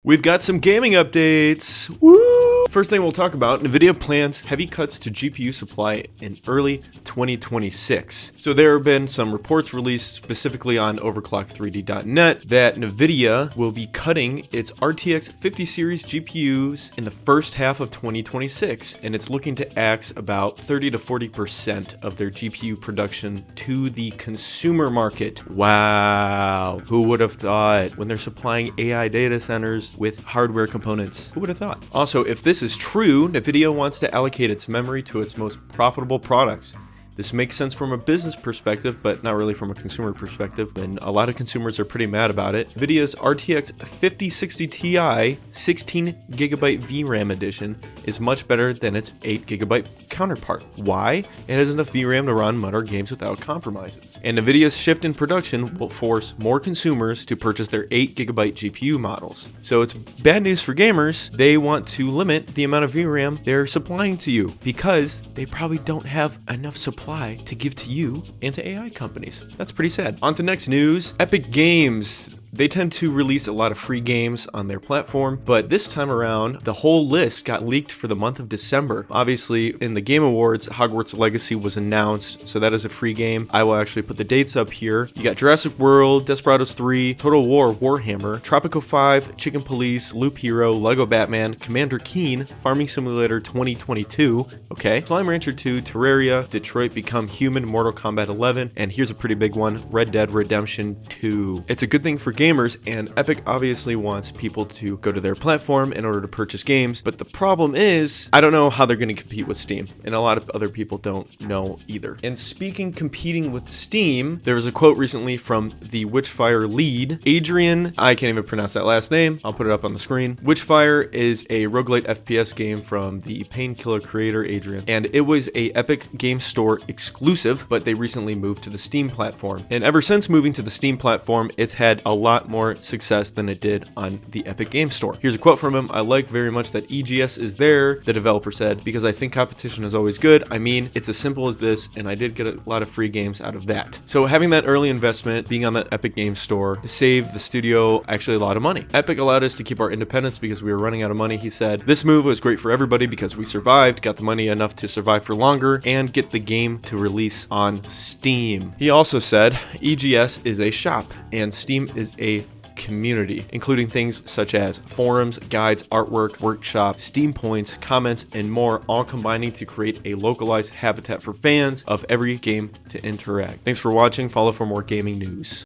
We've got some gaming updates. Woo! First thing we'll talk about, NVIDIA plans heavy cuts to GPU supply in early 2026. So there have been some reports released specifically on overclock3d.net that NVIDIA will be cutting its RTX 50 series GPUs in the first half of 2026, and it's looking to axe about 30 to 40% of their GPU production to the consumer market. Wow, who would have thought when they're supplying AI data centers with hardware components? Who would have thought? Also, if this is true, NVIDIA wants to allocate its memory to its most profitable products. This makes sense from a business perspective, but not really from a consumer perspective, and a lot of consumers are pretty mad about it. NVIDIA's RTX 5060 Ti 16GB VRAM edition is much better than its 8GB counterpart. Why? It has enough VRAM to run modern games without compromises. And NVIDIA's shift in production will force more consumers to purchase their 8GB GPU models. So it's bad news for gamers. They want to limit the amount of VRAM they're supplying to you because they probably don't have enough supply to give to you and to AI companies. That's pretty sad. On to next news. Epic Games. They tend to release a lot of free games on their platform, but this time around, the whole list got leaked for the month of December. Obviously, in the Game Awards, Hogwarts Legacy was announced, so that is a free game. I will actually put the dates up here. You got Jurassic World, Desperados 3, Total War Warhammer, Tropico 5, Chicken Police, Loop Hero, Lego Batman, Commander Keen, Farming Simulator 2022, okay, Slime Rancher 2, Terraria, Detroit Become Human, Mortal Kombat 11, and here's a pretty big one, Red Dead Redemption 2. It's a good thing for gamers, and Epic obviously wants people to go to their platform in order to purchase games, but the problem is I don't know how they're going to compete with Steam, and a lot of other people don't know either. And speaking competing with Steam, there was a quote recently from the Witchfire lead, Adrian, I can't even pronounce that last name, I'll put it up on the screen. Witchfire is a roguelite FPS game from the Painkiller creator Adrian, and it was a Epic Game Store exclusive, but they recently moved to the Steam platform. And ever since moving to the Steam platform, it's had a lot more success than it did on the Epic Game Store. Here's a quote from him. I like very much that EGS is there, the developer said, because I think competition is always good. I mean, it's as simple as this, and I did get a lot of free games out of that. So having that early investment, being on that Epic Game Store, saved the studio actually a lot of money. Epic allowed us to keep our independence because we were running out of money, he said. This move was great for everybody because we survived, got the money enough to survive for longer, and get the game to release on Steam. He also said, EGS is a shop, and Steam is a community, including things such as forums, guides, artwork, workshop, Steam points, comments, and more, all combining to create a localized habitat for fans of every game to interact. Thanks for watching. Follow for more gaming news.